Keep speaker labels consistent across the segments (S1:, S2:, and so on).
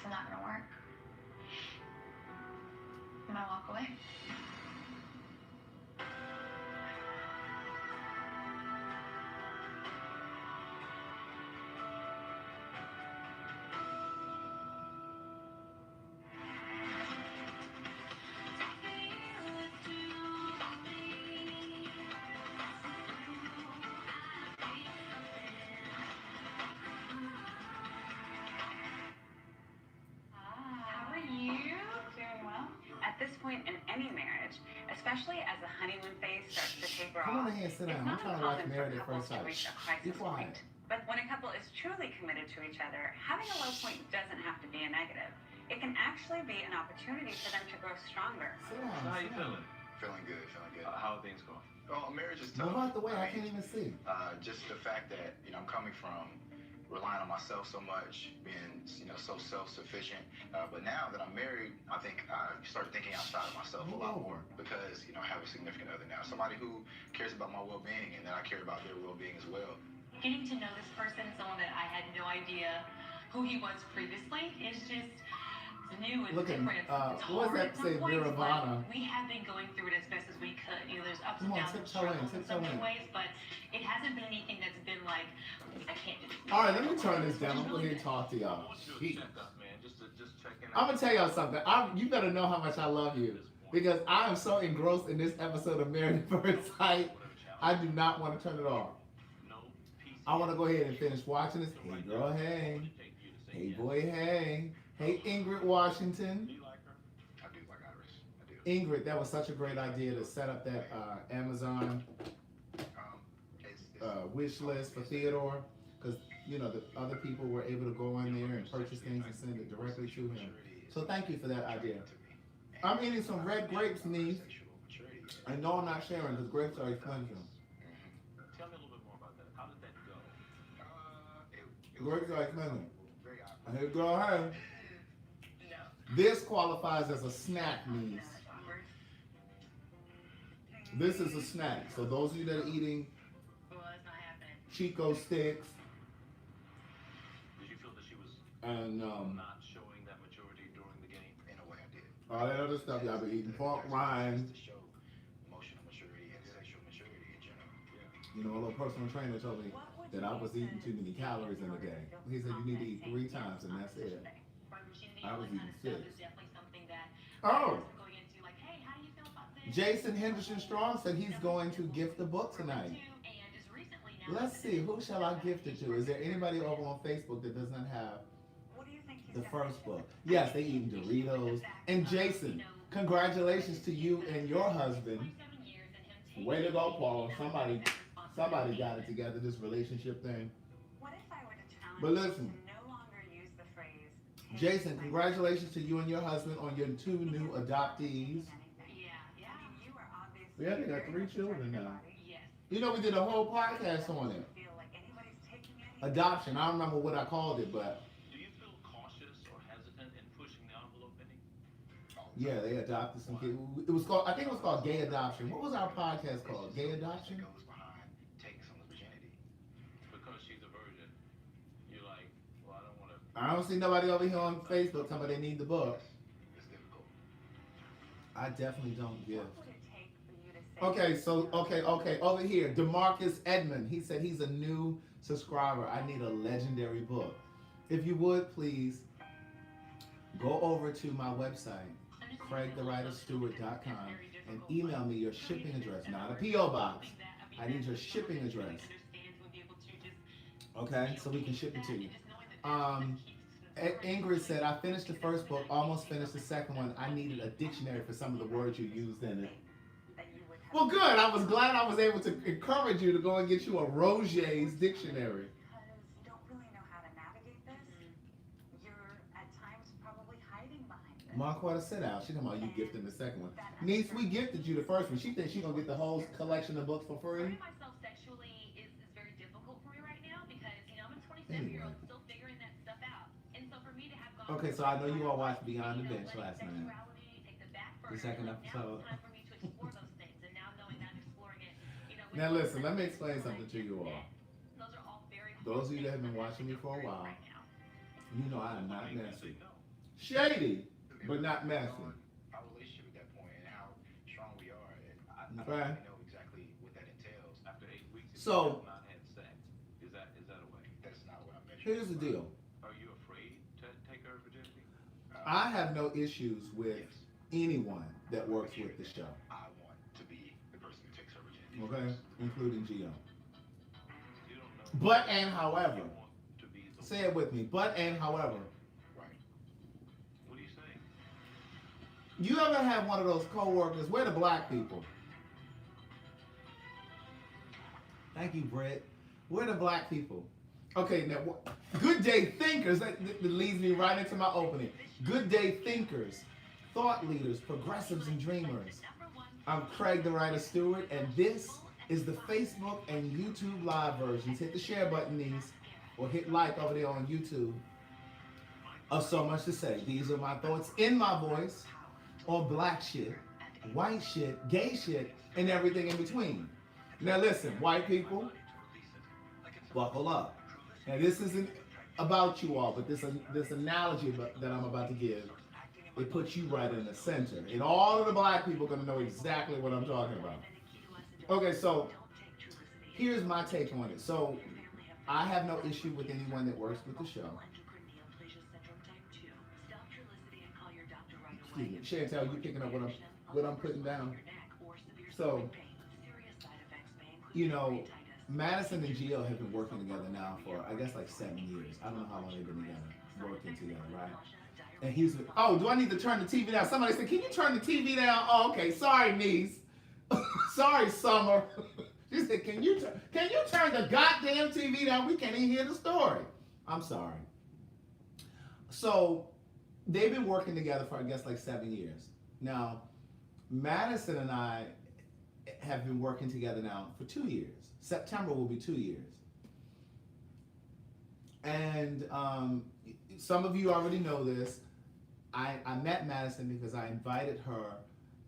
S1: it's not gonna work. And I walk away.
S2: At this point in any marriage, especially as the honeymoon phase starts to taper off,
S3: Come on in, sit down. I'm trying to watch Married at First Sight.
S2: Reach a crisis point. But when a couple is truly committed to each other, having a low point doesn't have to be a negative. It can actually be an opportunity for them to grow stronger.
S3: Sit down.
S4: So how you feeling?
S5: Feeling good, feeling good.
S4: How are things going?
S5: Oh, marriage is tough.
S3: Move out the way, I can't even see.
S5: Just the fact that, I'm coming from relying on myself so much, being, so self-sufficient. But now that I'm married, I think I start thinking outside of myself a lot more because, I have a significant other now. Somebody who cares about my well-being, and then I care about their well-being as well.
S6: Getting to know this person, someone that I had no idea who he was previously, is just new and different. It's
S3: what was
S6: hard
S3: that say, Nirvana?
S6: We have been going through it as best as we could. There's ups
S3: Come
S6: and
S3: on,
S6: downs and
S3: tiptoe in,
S6: struggles in
S3: tiptoe
S6: so many
S3: in.
S6: ways, but it hasn't been anything that's been like, I can't do this.
S3: All right, let me turn this down. I'm going to talk to y'all.
S4: I want you to do a checkup, man. Just checking out.
S3: I'm going to tell y'all something. You better know how much I love you because I am so engrossed in this episode of Married at First Sight. I do not want to turn it off. I want to go ahead and finish watching this. Hey, girl, hey. Hey, boy, hey. Hey, Ingrid Washington.
S5: I do like Iris. I do.
S3: Ingrid, that was such a great idea to set up that Amazon wish list for Theodore, because the other people were able to go in there and purchase things and send it directly to him. So thank you for that idea. I'm eating some red grapes, niece. I know I'm not sharing because grapes are expensive.
S4: Tell me a little bit more about that. How did that go?
S3: Grapes are expensive. Hey, girl, hey. This qualifies as a snack, niece. This is a snack. So those of you that are eating Chico sticks
S4: Did you feel that she was
S3: and
S4: not showing that maturity during the game?
S5: In a way, I did.
S3: all that other stuff, y'all be eating pork rinds.
S5: To show emotional maturity and sexual maturity in general.
S3: A little personal trainer told me that I was eating too many calories in a day. He said you need to eat 3 times and that's it. I was eating 6. Oh! Jason Henderson Strong said he's going to gift the book tonight. Let's see, who shall I gift it to? Is there anybody over on Facebook that does not have the first book? Yes, they eating Doritos. And Jason, congratulations to you and your husband. Way to go, Paul. Somebody got it together, this relationship thing. But listen, Jason, congratulations to you and your husband on your 2 new adoptees. Yeah, they got 3 children now. We did a whole podcast on it. Adoption. I don't remember what I called it, but
S4: Do you feel cautious or hesitant in pushing the envelope any?
S3: yeah, they adopted some kids. It was called, I think it was called Gay Adoption. What was our podcast called? Gay Adoption?
S5: Goes behind taking someone's virginity.
S4: Because she's a virgin. You're like, well, I don't want to.
S3: I don't see nobody over here on Facebook telling me they need the book.
S5: It's difficult.
S3: I definitely don't give. Okay, so, okay, over here, DeMarcus Edmond, he said he's a new subscriber. I need a legendary book. If you would, please, go over to my website, CraigTheWriterStewart.com, and email me your shipping address, not a P.O. box. I need your shipping address. Okay, so we can ship it to you. Ingrid said, I finished the first book, almost finished the second one. I needed a dictionary for some of the words you used in it. Well, good. I was glad I was able to encourage you to go and get you a Roget's dictionary.
S2: Because you don't really know how to navigate this. You're at times probably hiding behind it.
S3: Marquetta, sit down. She talking about you gifting the second one. Niece, we gifted you the first one. She thinks she's going to get the whole collection of books for free.
S6: Myself sexually is very difficult for me right now because, I'm a 27-year-old still figuring that stuff out. And so for me to have gone
S3: Okay, so I know you all watched Beyond the Bench last night. The second episode. Now listen, let me explain something to you all. Those of you that have been watching me for a while, you know I am not messy. Shady, but not messy.
S5: Our relationship at that point and how strong we are. And I don't
S3: Okay.
S5: really know exactly what that entails.
S4: After 8 weeks, if
S3: So-
S4: you have not had sex, is that a way?
S5: That's not what I'm measuring.
S3: Here's the deal.
S4: Are you afraid to take her virginity?
S3: I have no issues with
S5: Yes.
S3: anyone that works with the show.
S5: I want to be the person who takes her virginity.
S3: Okay, including Gio.
S4: You don't know.
S3: But and however,
S4: You want to be the
S3: say it with me. But and however,
S5: Right.
S4: What are you saying?
S3: you ever have one of those coworkers? Where the black people? Thank you, Brett. Where the black people? Okay, now good day thinkers. That leads me right into my opening. Good day thinkers, thought leaders, progressives, and dreamers. I'm Craig TheWriter Stewart, and this is the Facebook and YouTube live versions. Hit the share button, these, or hit like over there on YouTube. Of So Much to Say. These are my thoughts in my voice on black shit, white shit, gay shit, and everything in between. Now listen, white people, buckle up. Now this isn't about you all, but this analogy that I'm about to give, it puts you right in the center. And all of the black people are going to know exactly what I'm talking about. Okay, so here's my take on it. So I have no issue with anyone that works with the show. Excuse me, Chantel, you picking up what I'm putting down? So, you know, Madison and Gio have been working together now for, I guess, like 7 years. I don't know how long they've been together, working together, right? And he's, oh, do I need to turn the TV down? Somebody said, can you turn the TV down? Oh, okay, sorry, niece. Sorry, Summer. She said, can you turn the goddamn TV down? We can't even hear the story. I'm sorry. So, they've been working together for, I guess, like 7 years. Now, Madison and I have been working together now for 2 years. September will be 2 years. And some of you already know this. I met Madison because I invited her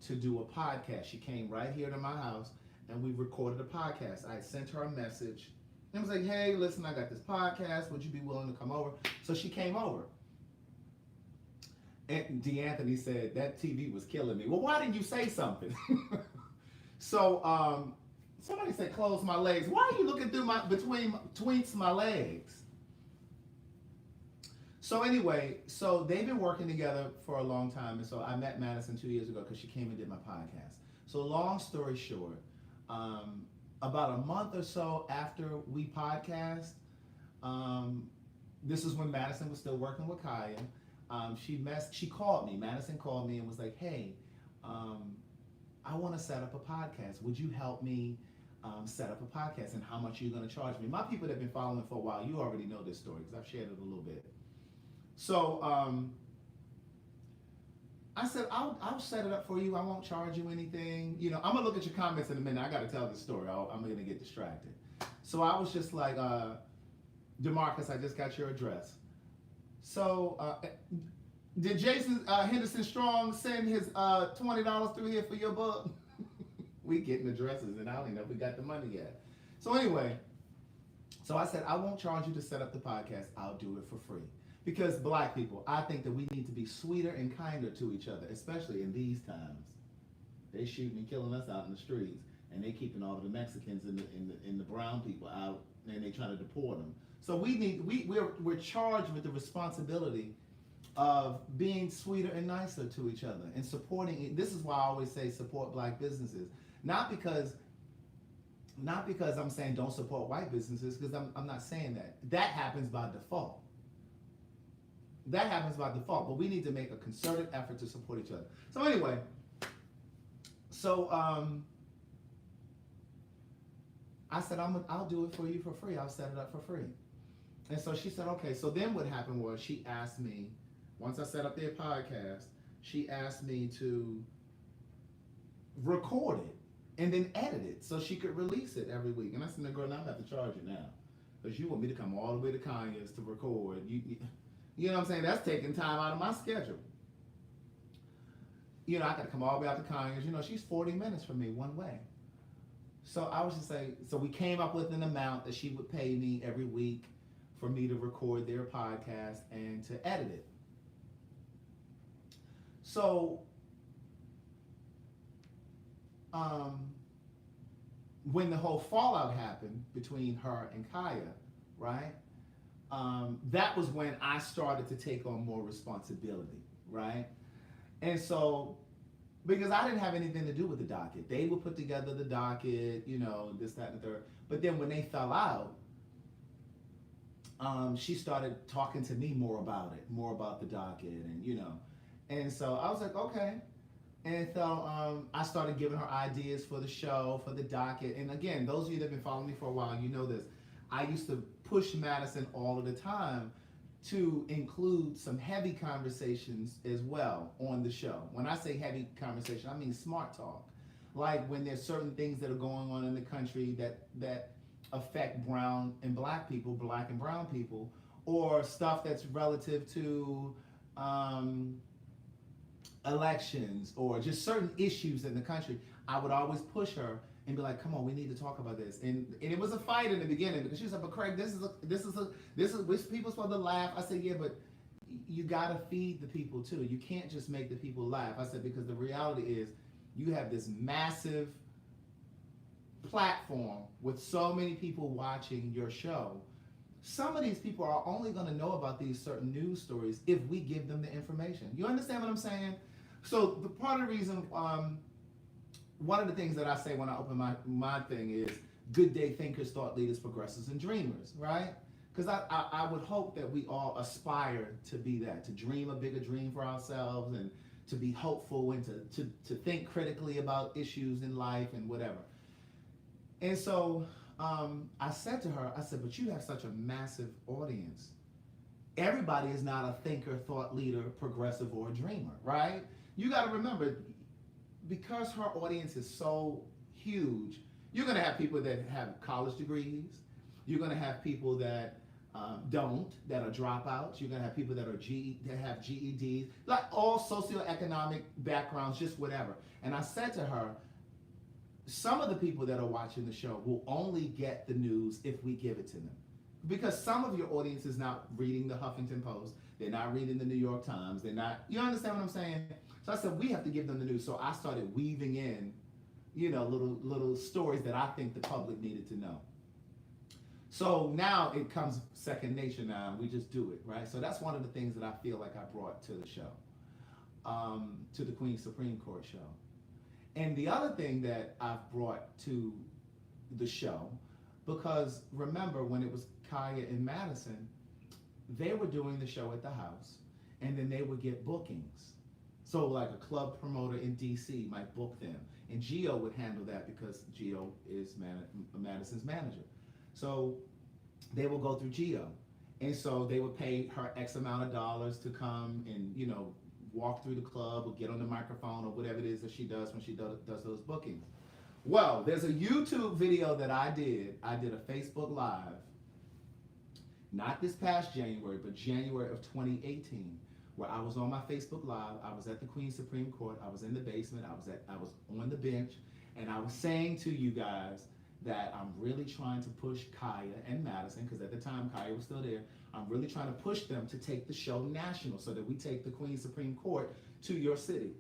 S3: to do a podcast. She came right here to my house and we recorded a podcast. I sent her a message and was like, hey, listen, I got this podcast. Would you be willing to come over? So she came over. And DeAnthony said, that TV was killing me. Well, why didn't you say something? So somebody said, close my legs. Why are you looking through between my legs? So anyway, so they've been working together for a long time. And so I met Madison 2 years ago because she came and did my podcast. So long story short, about a month or so after we podcast, this is when Madison was still working with Kaya. She called me. Madison called me and was like, hey, I want to set up a podcast. Would you help me set up a podcast, and how much are you going to charge me? My people that have been following for a while, you already know this story because I've shared it a little bit. So I said, I'll set it up for you. I won't charge you anything. You know, I'm going to look at your comments in a minute. I got to tell this story. I'm going to get distracted. So I was just like, DeMarcus, I just got your address. So did Jason Henderson Strong send his $20 through here for your book? We getting addresses and I don't even know if we got the money yet. So anyway, so I said, I won't charge you to set up the podcast. I'll do it for free. Because black people, I think that we need to be sweeter and kinder to each other, especially in these times. They shooting and killing us out in the streets, and they keeping all of the Mexicans and the brown people out, and they trying to deport them. So we're charged with the responsibility of being sweeter and nicer to each other and supporting. This is why I always say support black businesses, not because I'm saying don't support white businesses, because I'm not saying that. That happens by default. That happens by default, but we need to make a concerted effort to support each other. So anyway, I said, I'll do it for you for free. I'll set it up for free. And so she said, okay. So then what happened was she asked me, once I set up their podcast, she asked me to record it and then edit it so she could release it every week. And I said, girl, now I'm going to have to charge you now, because you want me to come all the way to Kanye's to record. You know what I'm saying? That's taking time out of my schedule. You know, I got to come all the way out to Kanye's. You know, she's 40 minutes from me one way. So I was just saying, so we came up with an amount that she would pay me every week for me to record their podcast and to edit it. So, when the whole fallout happened between her and Kaya, right? That was when I started to take on more responsibility, right? And so, because I didn't have anything to do with the docket. They would put together the docket, you know, this, that, and the third. But then when they fell out, she started talking to me more about it, more about the docket, and you know. And so I was like, okay. And so I started giving her ideas for the show, for the docket. And again, those of you that have been following me for a while, you know this. I used to push Madison all of the time to include some heavy conversations as well on the show. When I say heavy conversation, I mean smart talk. Like when there's certain things that are going on in the country that affect brown and black people, black and brown people, or stuff that's relative to elections or just certain issues in the country, I would always push her and be like, "Come on, we need to talk about this." And it was a fight in the beginning because she was like, "But Craig, this is which people supposed to laugh." I said, "Yeah, but you gotta feed the people too. You can't just make the people laugh." I said, because the reality is, you have this massive platform with so many people watching your show. Some of these people are only going to know about these certain news stories if we give them the information. You understand what I'm saying? So the part of the reason, one of the things that I say when I open my thing is good day thinkers, thought leaders, progressives, and dreamers, right? Because I would hope that we all aspire to be that, to dream a bigger dream for ourselves and to be hopeful and to think critically about issues in life and whatever. And so I said to her, I said, but you have such a massive audience. Everybody is not a thinker, thought leader, progressive, or a dreamer, right? You got to remember, because her audience is so huge, you're going to have people that have college degrees. You're going to have people that don't, that are dropouts. You're going to have people that have GEDs, like all socioeconomic backgrounds, just whatever. And I said to her, some of the people that are watching the show will only get the news if we give it to them. Because some of your audience is not reading the Huffington Post. They're not reading the New York Times. They're not, you understand what I'm saying? So I said, we have to give them the news. So I started weaving in, you know, little stories that I think the public needed to know. So now it comes second nature now, and we just do it, right? So that's one of the things that I feel like I brought to the show, to the Queen's Supreme Court show. And the other thing that I've brought to the show, because remember when it was Kaya and Madison, they were doing the show at the house, and then they would get bookings. So like a club promoter in DC might book them, and Gio would handle that because Gio is Madison's manager. So they will go through Gio, and so they would pay her X amount of dollars to come and, you know, walk through the club or get on the microphone or whatever it is that she does when she does those bookings. Well, there's a YouTube video that I did. I did a Facebook Live, not this past January, but January of 2018, where I was on my Facebook Live. I was at the Queen's Supreme Court. I was in the basement. I was on the bench, and I was saying to you guys that I'm really trying to push Kaya and Madison, because at the time Kaya was still there. I'm really trying to push them to take the show national so that we take the Queen's Supreme Court to your city.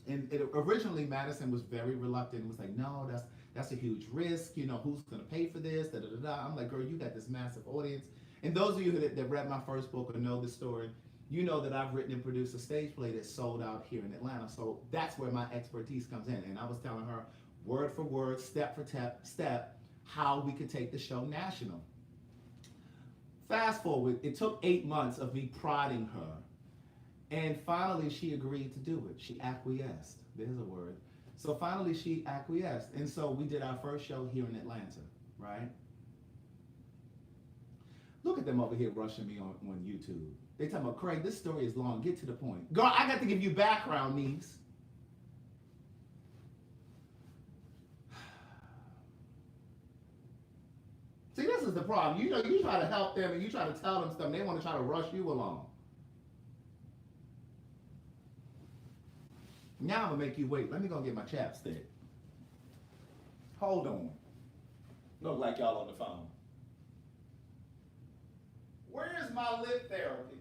S3: And originally Madison was very reluctant and was like, no, that's a huge risk. You know, who's going to pay for this? Da, da, da, da. I'm like, girl, you got this massive audience. And those of you that read my first book or know the story, you know that I've written and produced a stage play that sold out here in Atlanta. So that's where my expertise comes in. And I was telling her word for word, step for step, how we could take the show national. Fast forward, it took 8 months of me prodding her. And finally, she agreed to do it. She acquiesced. There's a word. So finally, she acquiesced. And so we did our first show here in Atlanta, right? Look at them over here rushing me on YouTube. They talking about, Craig, this story is long. Get to the point. Girl, I got to give you background, niece. See, this is the problem. You know, you try to help them and you try to tell them stuff, and they want to try to rush you along. Now I'm going to make you wait. Let me go get my chapstick. Hold on. Look like y'all on the phone. Where's my lip therapy?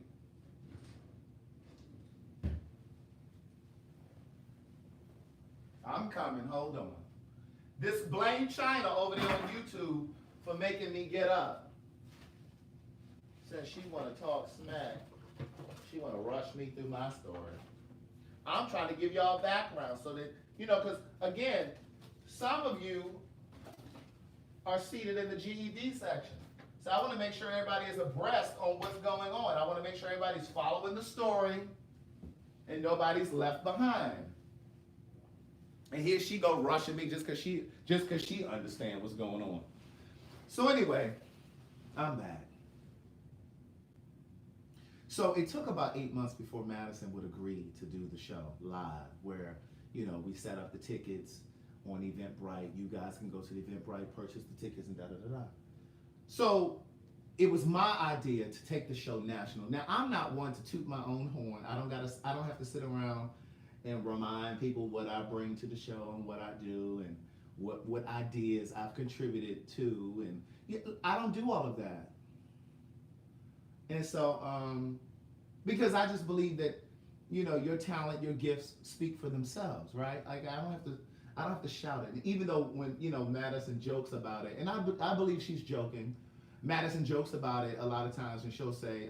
S3: coming. Hold on. This blame China over there on YouTube for making me get up. Says she want to talk smack. She want to rush me through my story. I'm trying to give y'all background so that, because again, some of you are seated in the GED section. So I want to make sure everybody is abreast on what's going on. I want to make sure everybody's following the story and nobody's left behind. And here she go rushing me just because she understands what's going on. So anyway, I'm back. So it took about 8 months before Madison would agree to do the show live, where, we set up the tickets on Eventbrite. You guys can go to the Eventbrite, purchase the tickets, and da-da-da-da. So it was my idea to take the show national. Now, I'm not one to toot my own horn. I don't have to sit around and remind people what I bring to the show and what I do and what ideas I've contributed to. And I don't do all of that. And so, because I just believe that, your talent, your gifts speak for themselves, right? Like I don't have to shout it. And even though when, Madison jokes about it, and I believe she's joking. Madison jokes about it a lot of times, and she'll say,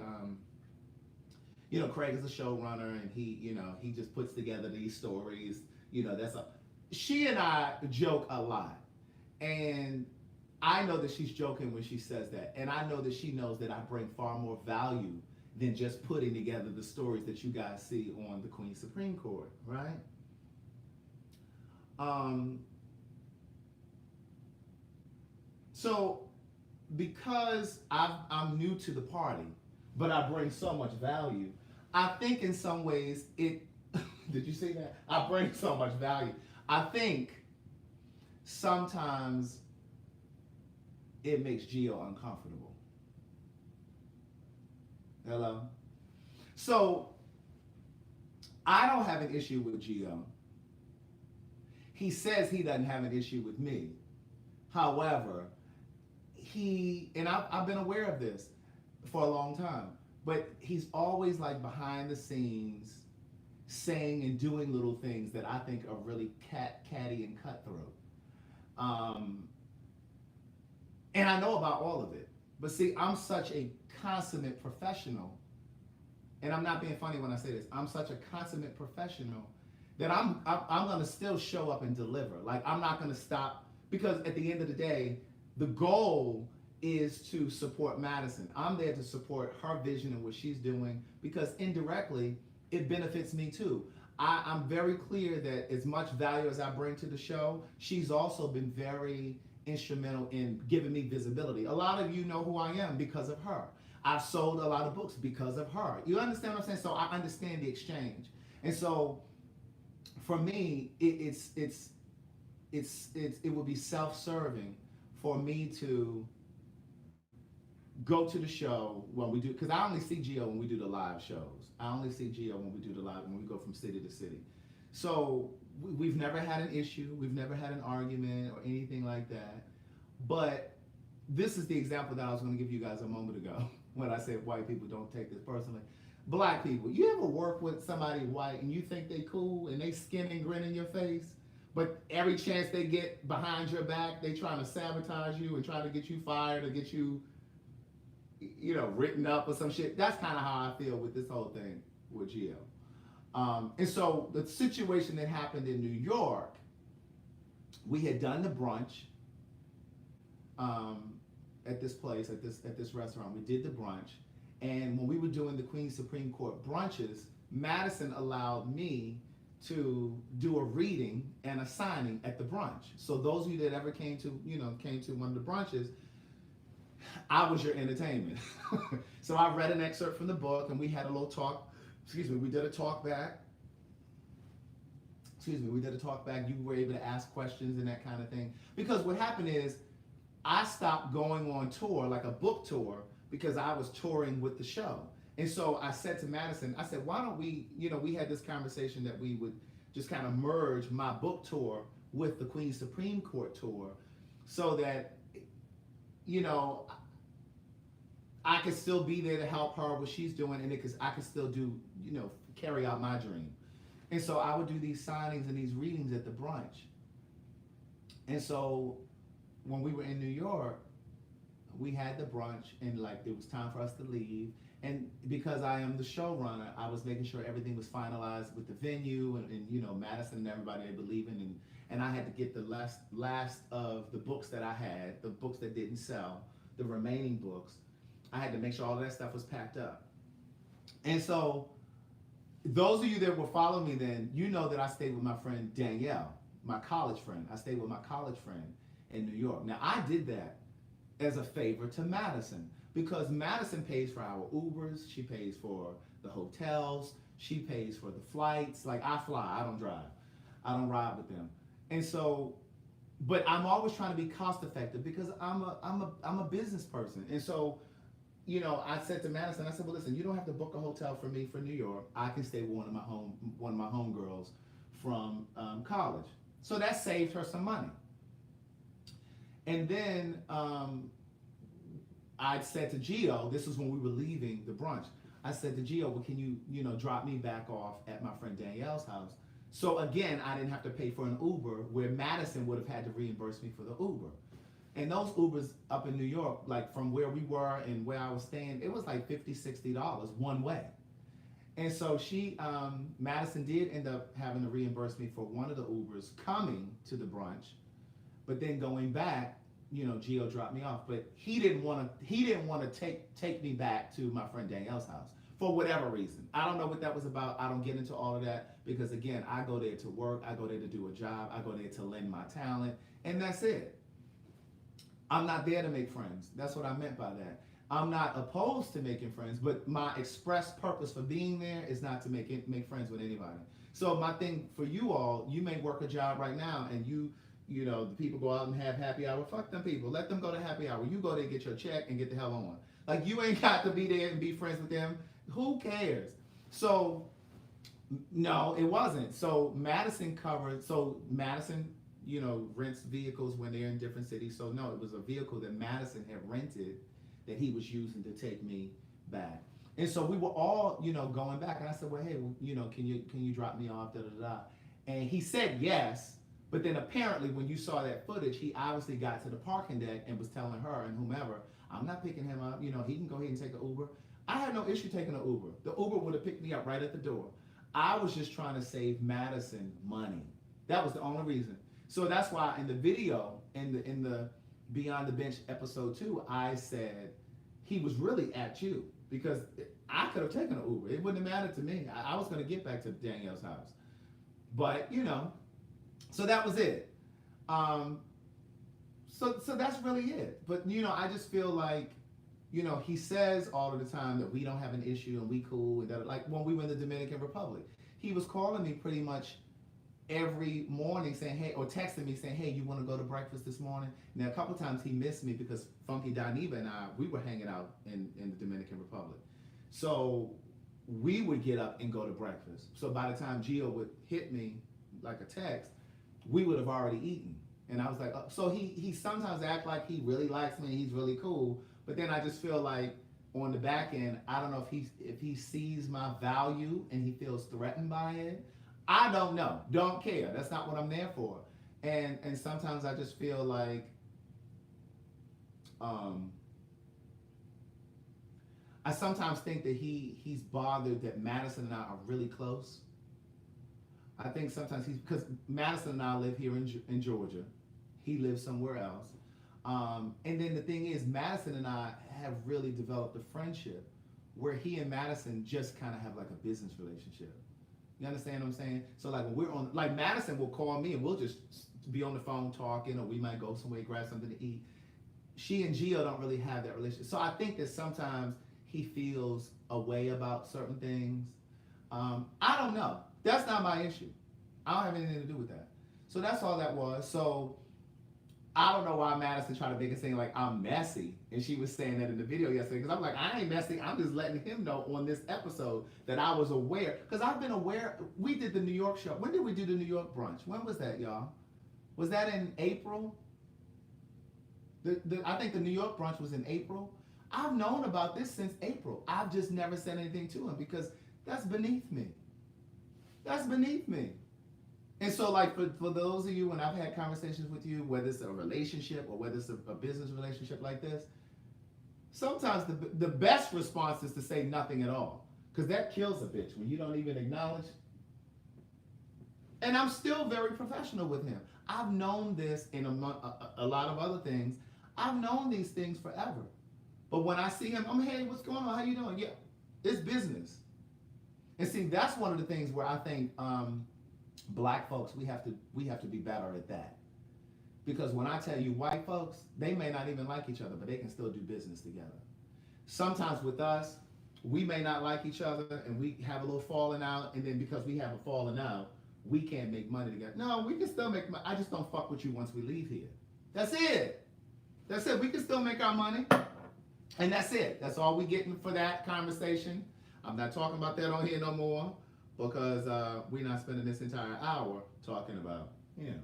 S3: Craig is a showrunner, and he just puts together these stories. She and I joke a lot, and I know that she's joking when she says that, and I know that she knows that I bring far more value than just putting together the stories that you guys see on the Queen's Supreme Court, right? So because I'm new to the party, but I bring so much value, I think in some ways did you see that? I bring so much value. I think sometimes it makes Gio uncomfortable. Hello? So I don't have an issue with Gio. He says he doesn't have an issue with me. However, I've been aware of this for a long time, but he's always like behind the scenes saying and doing little things that I think are really catty and cutthroat. And I know about all of it. But see, I'm such a consummate professional, and I'm not being funny when I say this, I'm such a consummate professional that I'm gonna still show up and deliver. Like, I'm not gonna stop, because at the end of the day, the goal is to support Madison. I'm there to support her vision and what she's doing, because indirectly, it benefits me too. I'm very clear that as much value as I bring to the show, she's also been very instrumental in giving me visibility. A lot of you know who I am because of her. I've sold a lot of books because of her. You understand what I'm saying? So I understand the exchange. And so for me, it would be self-serving for me to go to the show when we do, because I only see Gio when we do the live shows. I only see Gio when we go from city to city. So we've never had an issue. We've never had an argument or anything like that. But this is the example that I was going to give you guys a moment ago when I said white people don't take this personally. Black people, you ever work with somebody white and you think they cool and they skin and grin in your face, but every chance they get behind your back, they trying to sabotage you and try to get you fired or get you, written up or some shit? That's kind of how I feel with this whole thing with Gio. And so the situation that happened in New York, we had done the brunch at this place, at this restaurant. We did the brunch. And when we were doing the Queen's Supreme Court brunches, Madison allowed me to do a reading and a signing at the brunch. So those of you that ever came to one of the brunches, I was your entertainment. So I read an excerpt from the book and we had a little talk. We did a talk back. We did a talk back. You were able to ask questions and that kind of thing. Because what happened is, I stopped going on tour, like a book tour, because I was touring with the show. And so I said to Madison, I said, why don't we, we had this conversation that we would just kind of merge my book tour with the Queen's Supreme Court tour so that, I could still be there to help her what she's doing, and I could still do, carry out my dream. And so I would do these signings and these readings at the brunch. And so when we were in New York, we had the brunch, and like it was time for us to leave. And because I am the showrunner, I was making sure everything was finalized with the venue and you know, Madison and everybody they believe in, and I had to get the last of the books that I had, the books that didn't sell, the remaining books. I had to make sure all of that stuff was packed up. And so those of you that will follow me then, you know that I stayed with my friend Danielle, my college friend. I stayed with my college friend in New York. Now I did that as a favor to Madison, because Madison pays for our Ubers, she pays for the hotels, she pays for the flights. Like I fly, I don't drive, I don't ride with them. And so, but I'm always trying to be cost effective because I'm a business person. And so, you know, I said to Madison, I said, well, listen, you don't have to book a hotel for me for New York. I can stay with one of my homegirls from college. So that saved her some money. And then I said to Gio, this was when we were leaving the brunch, I said to Gio, well, can you know, drop me back off at my friend Danielle's house? So again, I didn't have to pay for an Uber, where Madison would have had to reimburse me for the Uber. And those Ubers up in New York, like from where we were and where I was staying, it was like $50, $60 one way. And so Madison did end up having to reimburse me for one of the Ubers coming to the brunch, but then going back, you know, Gio dropped me off. But he didn't want to take me back to my friend Danielle's house for whatever reason. I don't know what that was about. I don't get into all of that because again, I go there to work, I go there to do a job, I go there to lend my talent, and that's it. I'm not there to make friends. That's what I meant by that. I'm not opposed to making friends, but my express purpose for being there is not to make friends with anybody. So my thing for you all, you may work a job right now and you know, the people go out and have happy hour. Fuck them people. Let them go to happy hour. You go there, get your check, and get the hell on. Like, you ain't got to be there and be friends with them. Who cares? So, no, it wasn't. So Madison, you know, rents vehicles when they're in different cities. So no, it was a vehicle that Madison had rented that he was using to take me back. And so we were all, you know, going back. And I said, well, hey, you know, can you drop me off? Da da da. And he said yes. But then apparently when you saw that footage, he obviously got to the parking deck and was telling her and whomever, I'm not picking him up. You know, he can go ahead and take an Uber. I had no issue taking an Uber. The Uber would have picked me up right at the door. I was just trying to save Madison money. That was the only reason. So that's why in the video, in the Beyond the Bench episode 2, I said he was really at you, because I could have taken an Uber. It wouldn't have mattered to me. I was going to get back to Danielle's house. But, you know, so that was it. So that's really it. But, you know, I just feel like, you know, he says all of the time that we don't have an issue and we cool. And that, like when we were in the Dominican Republic, he was calling me pretty much every morning saying, hey, or texting me saying, hey, you want to go to breakfast this morning? Now, a couple times he missed me because Funky Daniva and we were hanging out in the Dominican Republic. So we would get up and go to breakfast. So by the time Gio would hit me like a text, we would have already eaten. And I was like, so he sometimes act like he really likes me and he's really cool. But then I just feel like on the back end, I don't know if he sees my value and he feels threatened by it. I don't know. Don't care. That's not what I'm there for. And sometimes I just feel like I sometimes think that he's bothered that Madison and I are really close. I think sometimes because Madison and I live here in Georgia. He lives somewhere else. And then the thing is, Madison and I have really developed a friendship where he and Madison just kind of have like a business relationship. You understand what I'm saying? So like when we're on, like Madison will call me and we'll just be on the phone talking, or we might go somewhere, grab something to eat. She and Gio don't really have that relationship. So I think that sometimes he feels a way about certain things. I don't know. That's not my issue. I don't have anything to do with that. So that's all that was. So I don't know why Madison tried to make it seem like I'm messy, and she was saying that in the video yesterday, because I'm like, I ain't messy. I'm just letting him know on this episode that I was aware, because I've been aware. We did the New York show. When did we do the New York brunch? When was that, y'all? Was that in April? I think the New York brunch was in April. I've known about this since April. I've just never said anything to him because that's beneath me. That's beneath me. And so, like, for those of you, when I've had conversations with you, whether it's a relationship or whether it's a business relationship like this, sometimes the best response is to say nothing at all. Because that kills a bitch when you don't even acknowledge. And I'm still very professional with him. I've known this in a lot of other things. I've known these things forever. But when I see him, I'm, hey, what's going on? How you doing? Yeah, it's business. And see, that's one of the things where I think black folks, we have to be better at that. Because when I tell you white folks, they may not even like each other, but they can still do business together. Sometimes with us, we may not like each other and we have a little falling out, and then because we have a falling out, we can't make money together. No, we can still make money. I just don't fuck with you once we leave here. That's it. That's it. We can still make our money. And that's it. That's all we getting for that conversation. I'm not talking about that on here no more because we're not spending this entire hour talking about, you know.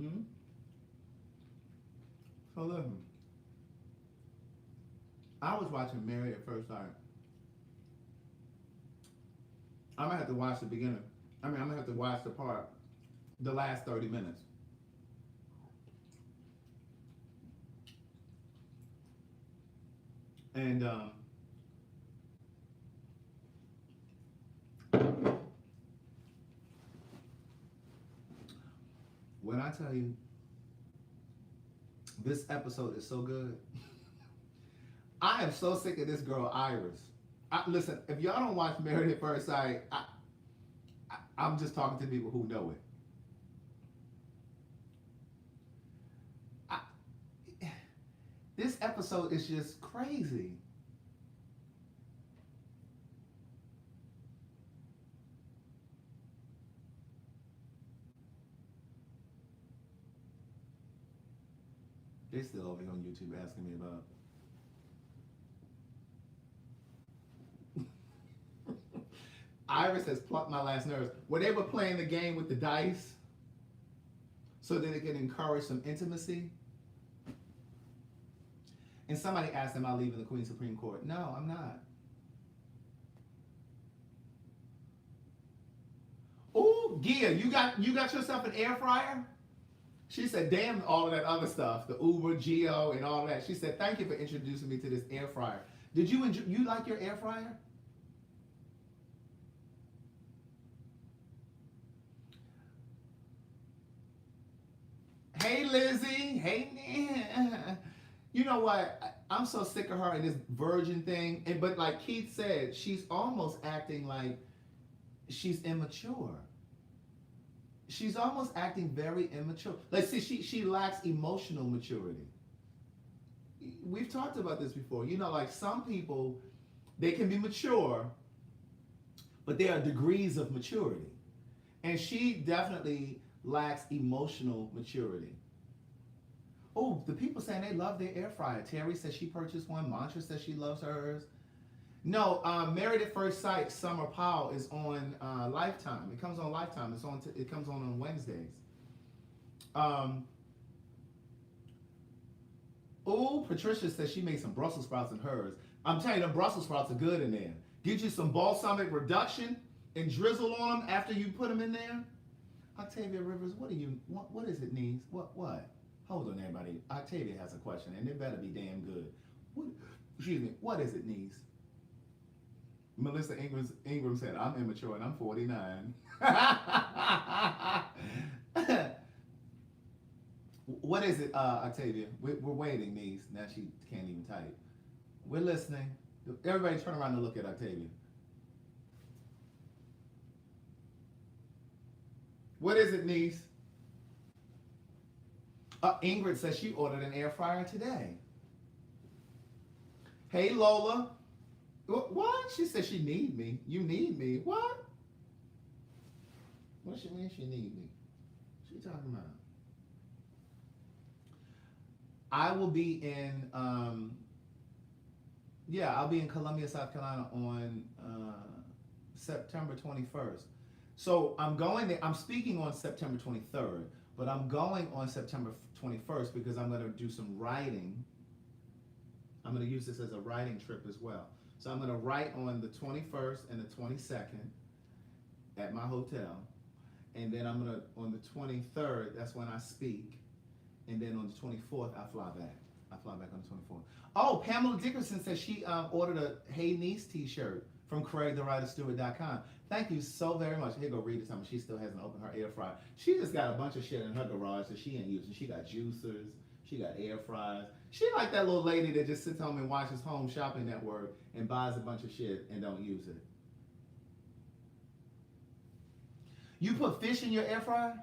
S3: Mm-hmm. So listen, I was watching Married at First Sight. I'm gonna have to watch the beginning. I'm gonna have to watch the last 30 minutes. And when I tell you, this episode is so good. I am so sick of this girl, Iris. Listen, if y'all don't watch Married at First Sight, I'm just talking to people who know it. This episode is just crazy. They're still over here on YouTube asking me about. Iris has plucked my last nerves. When they were playing the game with the dice, so that it can encourage some intimacy. And somebody asked, am I leaving the Queen's Supreme Court? No, I'm not. Ooh, Gia, you got yourself an air fryer? She said, damn all of that other stuff, the Uber, Geo, and all that. She said, thank you for introducing me to this air fryer. Did you like your air fryer? Hey, Lizzie. Hey, you know what? I'm so sick of her and this virgin thing. But like Keith said, she's almost acting like she's immature. She's almost acting very immature. Like, see, she lacks emotional maturity. We've talked about this before. You know, like some people, they can be mature, but there are degrees of maturity. And she definitely lacks emotional maturity. Oh, the people saying they love their air fryer. Terry says she purchased one. Mantra says she loves hers. No, Married at First Sight, Summer Powell is on Lifetime. It comes on Lifetime. It comes on Wednesdays. Oh, Patricia says she made some Brussels sprouts in hers. I'm telling you, the Brussels sprouts are good in there. Get you some balsamic reduction and drizzle on them after you put them in there. Octavia Rivers, what is it, niece? What? Hold on, everybody. Octavia has a question, and it better be damn good. What is it, niece? Melissa Ingram said, I'm immature and I'm 49. What is it, Octavia? We're waiting, niece. Now she can't even type. We're listening. Everybody turn around and look at Octavia. What is it, niece? Ingrid says she ordered an air fryer today. Hey, Lola. What? She said she need me. You need me. What? What she mean she need me? What she talking about? I will be in, I'll be in Columbia, South Carolina on September 21st. So I'm going there. I'm speaking on September 23rd, but I'm going on September 21st because I'm going to do some writing. I'm going to use this as a writing trip as well. So I'm going to write on the 21st and the 22nd at my hotel. and then I'm gonna on the 23rd. That's when I speak, and then on the 24th I fly back. I fly back on the 24th. Oh, Pamela Dickerson says she ordered a Hey Niece T-shirt from CraigTheWriterStewart.com. Thank you so very much. Here, go read it. Something. She still hasn't opened her air fryer. She just got a bunch of shit in her garage that she ain't using. She got juicers. She got air fryers. She like that little lady that just sits home and watches Home Shopping Network and buys a bunch of shit and don't use it. You put fish in your air fryer?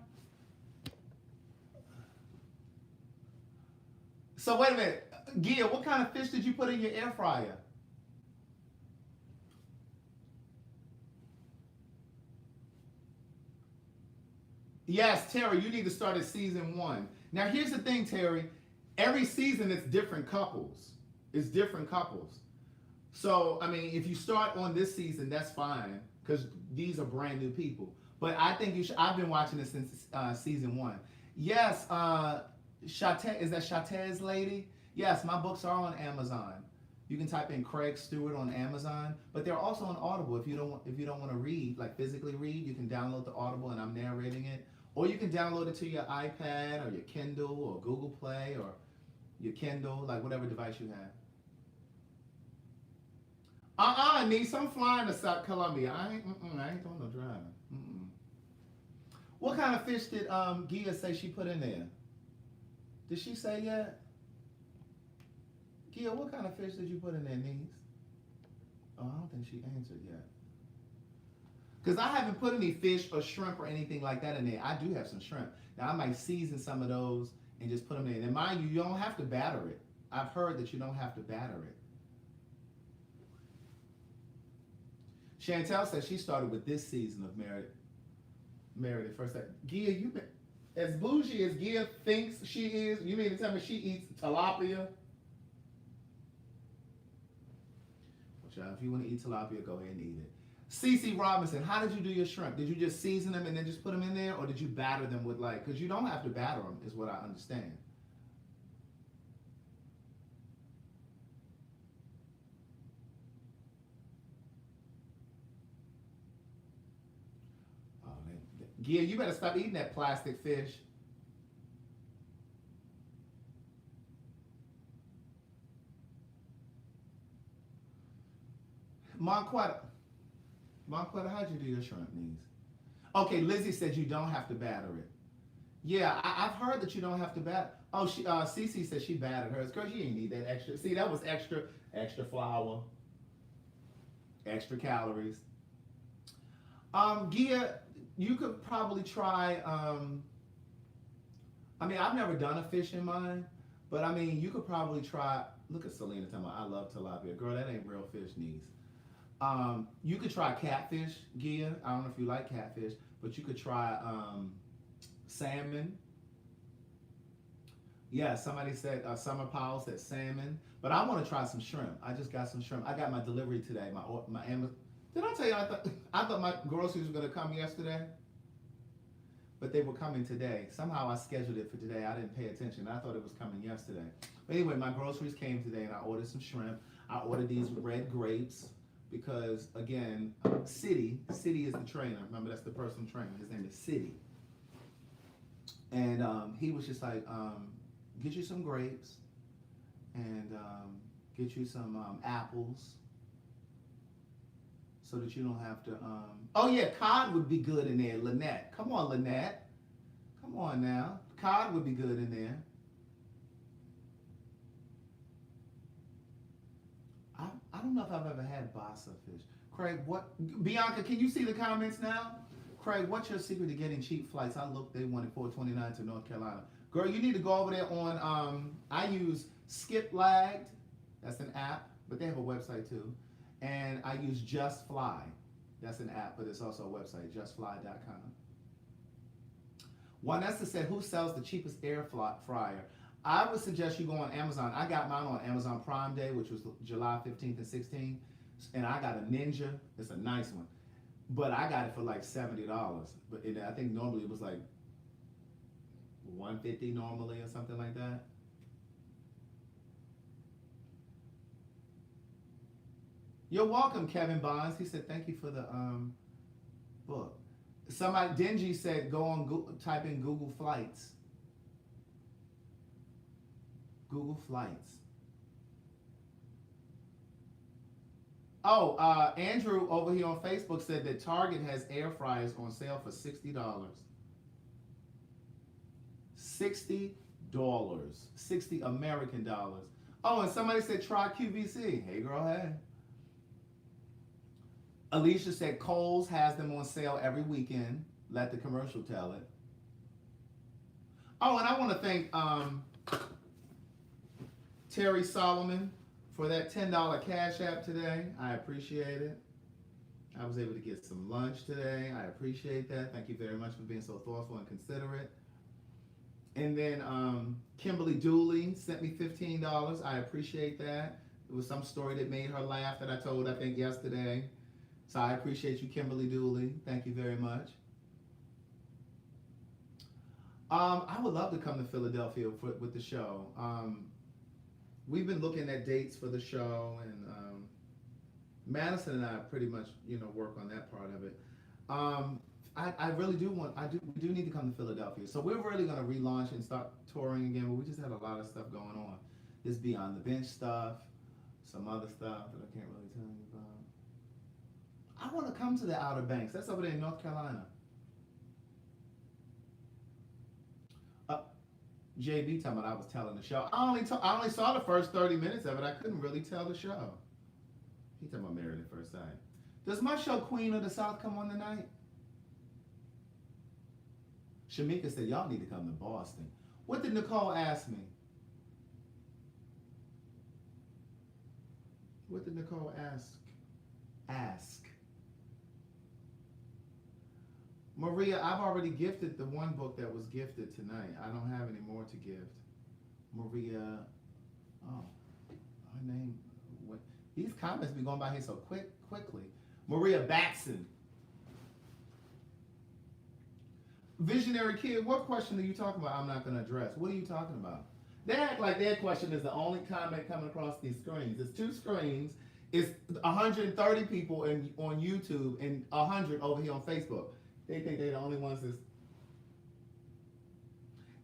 S3: So wait a minute. Gia, what kind of fish did you put in your air fryer? Yes, Terry, you need to start at season 1. Now, here's the thing, Terry. Every season, it's different couples. It's different couples. So, I mean, if you start on this season, that's fine, because these are brand new people. But I think you should. I've been watching this since season 1. Yes, Chate, is that Chate's lady? Yes, my books are on Amazon. You can type in Craig Stewart on Amazon, but they're also on Audible. If you don't want to read, like physically read, you can download the Audible and I'm narrating it. Or you can download it to your iPad or your Kindle or Google Play or your Kindle, like whatever device you have. Niece, I'm flying to South Columbia. I ain't doing no driving. What kind of fish did Gia say she put in there? Did she say yet? Gia, what kind of fish did you put in there, niece? Oh, I don't think she answered yet. Because I haven't put any fish or shrimp or anything like that in there. I do have some shrimp. Now, I might season some of those and just put them in. And mind you, you don't have to batter it. I've heard that you don't have to batter it. Chantel says she started with this season of Married at First Sight. Gia, you been, as bougie as Gia thinks she is, you mean to tell me she eats tilapia? Well, if you want to eat tilapia, go ahead and eat it. CC Robinson, how did you do your shrimp? Did you just season them and then just put them in there? Or did you batter them with like, because you don't have to batter them, is what I understand. Oh, Gia, you better stop eating that plastic fish. Monquetta, how'd you do your shrimp, niece? Okay, Lizzie said you don't have to batter it. Yeah, I've heard that you don't have to batter. Oh, Cece said she battered hers. Girl, you ain't need that extra. See, that was extra flour, extra calories. Gia, you could probably try, I mean, I've never done a fish in mine, but I mean, you could probably try, look at Selena talking about, I love tilapia. Girl, that ain't real fish, niece. You could try catfish, Gia. I don't know if you like catfish, but you could try salmon. Yeah, somebody said, Summer Powell said salmon, but I want to try some shrimp. I just got some shrimp. I got my delivery today. My Amazon. Did I tell you I thought my groceries were going to come yesterday? But they were coming today. Somehow I scheduled it for today. I didn't pay attention. I thought it was coming yesterday. But anyway, my groceries came today and I ordered some shrimp. I ordered these red grapes. Because again, City is the trainer. Remember, that's the personal trainer. His name is City. And he was just like, get you some grapes and get you some apples so that you don't have to. Oh yeah, cod would be good in there. Lynette, come on, Lynette, come on now. Cod would be good in there. I don't know if I've ever had basa fish. Craig, what? Bianca, can you see the comments now? Craig, what's your secret to getting cheap flights? I looked, they wanted $429 to North Carolina. Girl, you need to go over there on, I use Skip Lagged. That's an app, but they have a website too. And I use Just Fly. That's an app, but it's also a website, justfly.com. Vanessa said, who sells the cheapest air fryer? I would suggest you go on Amazon. I got mine on Amazon Prime Day, which was July 15th and 16th. And I got a Ninja. It's a nice one. But I got it for like $70. But I think normally it was like $150 normally or something like that. You're welcome, Kevin Bonds. He said, thank you for the book. Somebody, Dingy said, go on Google, type in Google Flights. Google Flights. Oh, Andrew over here on Facebook said that Target has air fryers on sale for $60. $60. 60 American dollars. Oh, and somebody said try QVC. Hey girl, hey. Alicia said Kohl's has them on sale every weekend. Let the commercial tell it. Oh, and I want to thank Terry Solomon for that $10 Cash App today. I appreciate it. I was able to get some lunch today. I appreciate that. Thank you very much for being so thoughtful and considerate. And then Kimberly Dooley sent me $15. I appreciate that. It was some story that made her laugh that I told, I think, yesterday. So I appreciate you, Kimberly Dooley. Thank you very much. I would love to come to Philadelphia with the show. We've been looking at dates for the show, and Madison and I pretty much, work on that part of it. I really do we do need to come to Philadelphia. So we're really going to relaunch and start touring again, but we just had a lot of stuff going on. This Beyond the Bench stuff, some other stuff that I can't really tell you about. I want to come to the Outer Banks. That's over there in North Carolina. JB talking about I was telling the show. I only saw the first 30 minutes of it. I couldn't really tell the show. He talking about Married at First Sight. Does my show Queen of the South come on tonight? Shamika said, y'all need to come to Boston. What did Nicole ask me? What did Nicole ask? Maria, I've already gifted the one book that was gifted tonight. I don't have any more to gift. Maria, her name, what? These comments be going by here so quickly. Maria Batson. Visionary Kid, what question are you talking about I'm not going to address? What are you talking about? They act like their question is the only comment coming across these screens. It's 2 screens. It's 130 people on YouTube and 100 over here on Facebook. They think they're the only ones that's...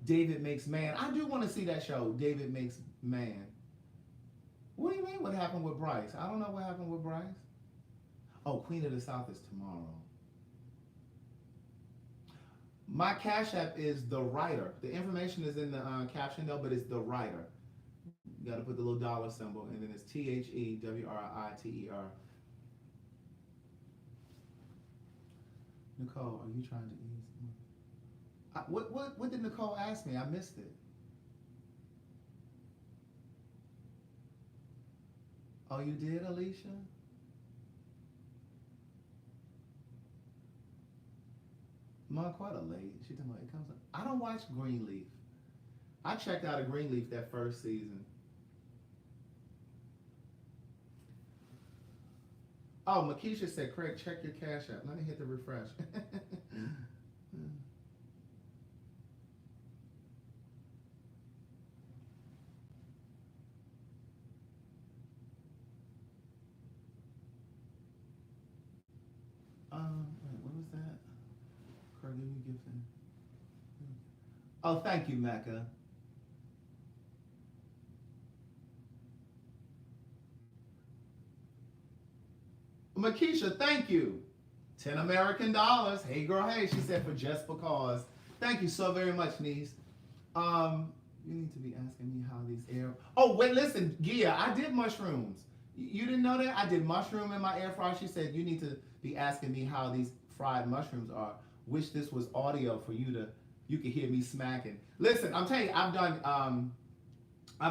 S3: David Makes Man. I do want to see that show, David Makes Man. What do you mean what happened with Bryce? I don't know what happened with Bryce. Oh, Queen of the South is tomorrow. My Cash App is TheWriter. The information is in the caption though, but it's TheWriter. You got to put the little dollar symbol, and then it's TheWriter. Nicole, are you trying to ease? What did Nicole ask me? I missed it. Oh, you did, Alicia? Marquetta late. She talking about it comes up. I don't watch Greenleaf. I checked out of Greenleaf that first season. Oh, Makisha said, Craig, check your Cash App. Let me hit the refresh. Wait, what was that? Craig, give me gifting. Oh, thank you, Mecca. Makisha, thank you. 10 American dollars. Hey girl, hey, she said for just because. Thank you so very much, niece. You need to be asking me how these air... Oh, wait, listen, Gia, I did mushrooms. You didn't know that? I did mushroom in my air fryer. She said you need to be asking me how these fried mushrooms are. Wish this was audio for you could hear me smacking. Listen, I'm telling you, I've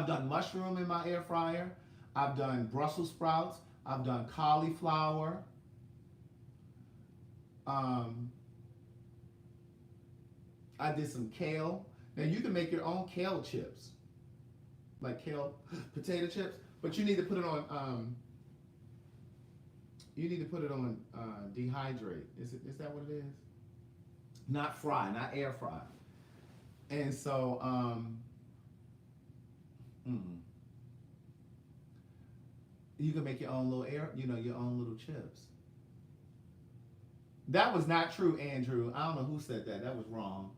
S3: done mushroom in my air fryer. I've done Brussels sprouts. I've done cauliflower. I did some kale. Now you can make your own kale chips, like kale potato chips, but you need to put it on. Dehydrate. Is that what it is? Not fry, not air fry. And so, you can make your own little your own little chips. That was not true, Andrew. I don't know who said that. That was wrong.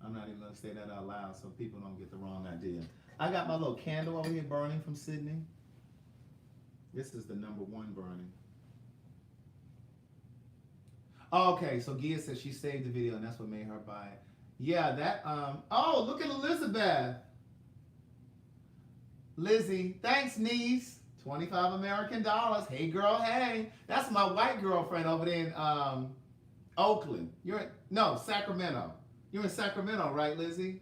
S3: I'm not even going to say that out loud so people don't get the wrong idea. I got my little candle over here burning from Sydney. This is the number 1 burning. Okay, so Gia says she saved the video and that's what made her buy it. Yeah, that, oh, look at Elizabeth. Lizzie, thanks, niece. 25 American dollars. Hey, girl, hey. That's my white girlfriend over there in Oakland. No, Sacramento. You're in Sacramento, right, Lizzie?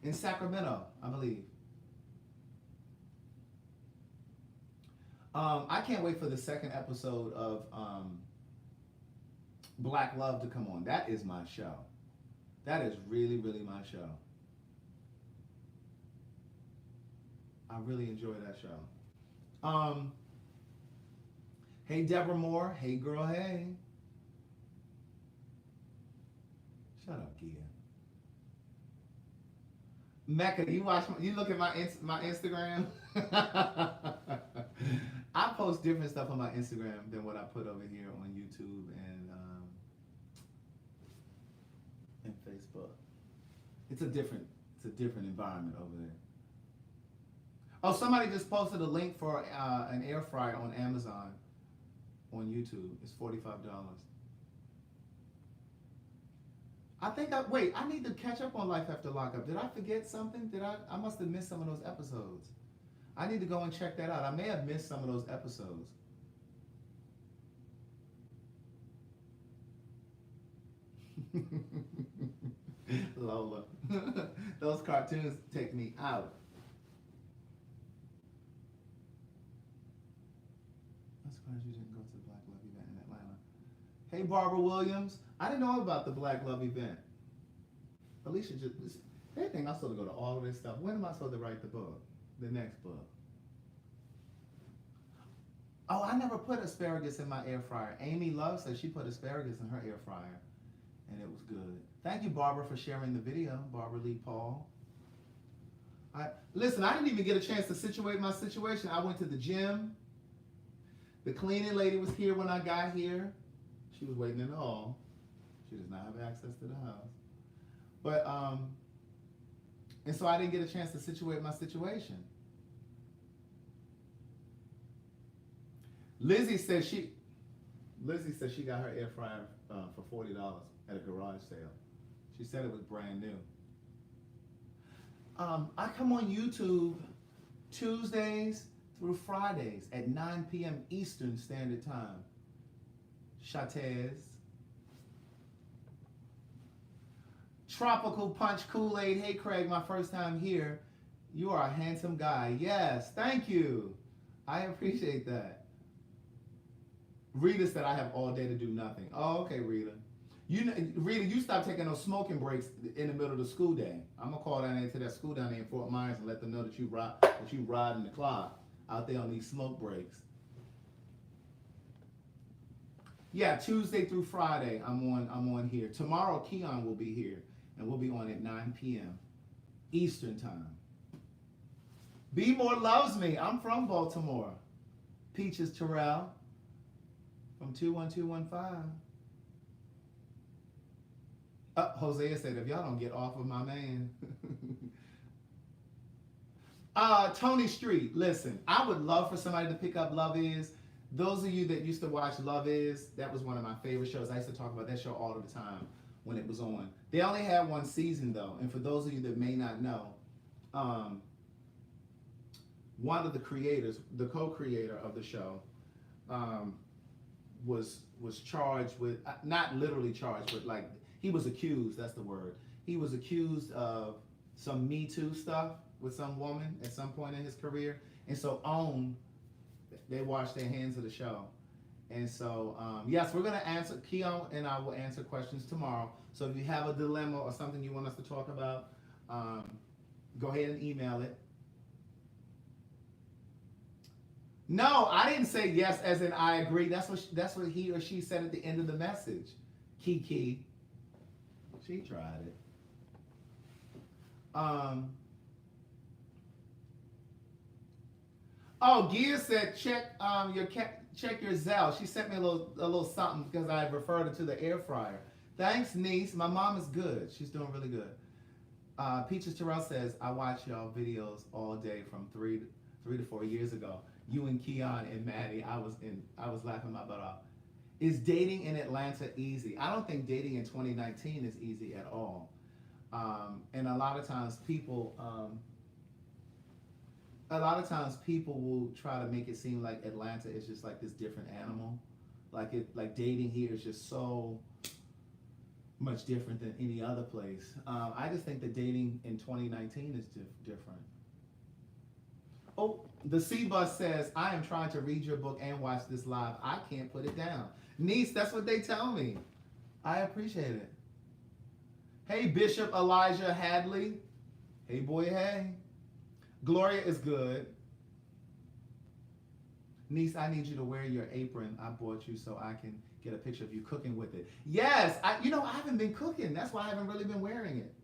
S3: In Sacramento, I believe. I can't wait for the second episode of Black Love to come on. That is my show. That is really, really my show. I really enjoy that show. Hey, Deborah Moore. Hey, girl, hey. Shut up, Gia. Mecca, you look at my Instagram? I post different stuff on my Instagram than what I put over here on YouTube and Facebook. It's a different environment over there. Oh, somebody just posted a link for an air fryer on Amazon on YouTube. It's $45. I need to catch up on Life After Lockup. Did I forget something? I must have missed some of those episodes. I need to go and check that out. I may have missed some of those episodes. Lola. Those cartoons take me out. I'm surprised you didn't go to the Black Love event in Atlanta. Hey, Barbara Williams. I didn't know about the Black Love event. Alicia they think I'm supposed to go to all of this stuff. When am I supposed to write the book? The next book. Oh, I never put asparagus in my air fryer. Amy Love says she put asparagus in her air fryer, and it was good. Thank you, Barbara, for sharing the video. Barbara Lee Paul. Listen, I didn't even get a chance to situate my situation. I went to the gym. The cleaning lady was here when I got here. She was waiting in the hall. She does not have access to the house. But, and so I didn't get a chance to situate my situation. Lizzie said she got her air fryer for $40 at a garage sale. She said it was brand new. I come on YouTube Tuesdays through Fridays at 9 p.m. Eastern Standard Time. Shoutouts. Tropical Punch Kool-Aid. Hey, Craig, my first time here. You are a handsome guy. Yes, thank you. I appreciate that. Rita said I have all day to do nothing. Oh, okay, Rita. Rita, you stop taking those smoking breaks in the middle of the school day. I'm gonna call down there to that school down there in Fort Myers and let them know that you riding the clock out there on these smoke breaks. Yeah, Tuesday through Friday, I'm on here. Tomorrow, Keon will be here, and we'll be on at 9 p.m. Eastern Time. Be More loves me. I'm from Baltimore. Peaches Terrell from 21215. Hosea said, if y'all don't get off of my man. Tony Street, listen, I would love for somebody to pick up Love Is. Those of you that used to watch Love Is, that was one of my favorite shows. I used to talk about that show all the time when it was on. They only had one season though, and for those of you that may not know, one of the creators, the co-creator of the show, was charged with, not literally charged, but like, he was accused, that's the word. He was accused of some Me Too stuff with some woman at some point in his career. And so they washed their hands of the show. And so, yes, we're going to answer, Keon and I will answer questions tomorrow. So if you have a dilemma or something you want us to talk about, go ahead and email it. No, I didn't say yes as in I agree. That's what he or she said at the end of the message. Kiki. She tried it. Oh, Gia said check check your Zelle. She sent me a little something because I referred her to the air fryer. Thanks, niece. My mom is good. She's doing really good. Peaches Terrell says I watch y'all videos all day from 3 to 4 years ago. You and Keon and Maddie, I was laughing my butt off. Is dating in Atlanta easy? I don't think dating in 2019 is easy at all. And a lot of times people will try to make it seem like Atlanta is just like this different animal. Like dating here is just so much different than any other place. I just think that dating in 2019 is different. Oh, the C-Bus says, I am trying to read your book and watch this live. I can't put it down. Niece, that's what they tell me. I appreciate it. Hey, Bishop Elijah Hadley. Hey, boy, hey. Gloria is good. Niece, I need you to wear your apron I bought you so I can get a picture of you cooking with it. Yes, I haven't been cooking. That's why I haven't really been wearing it.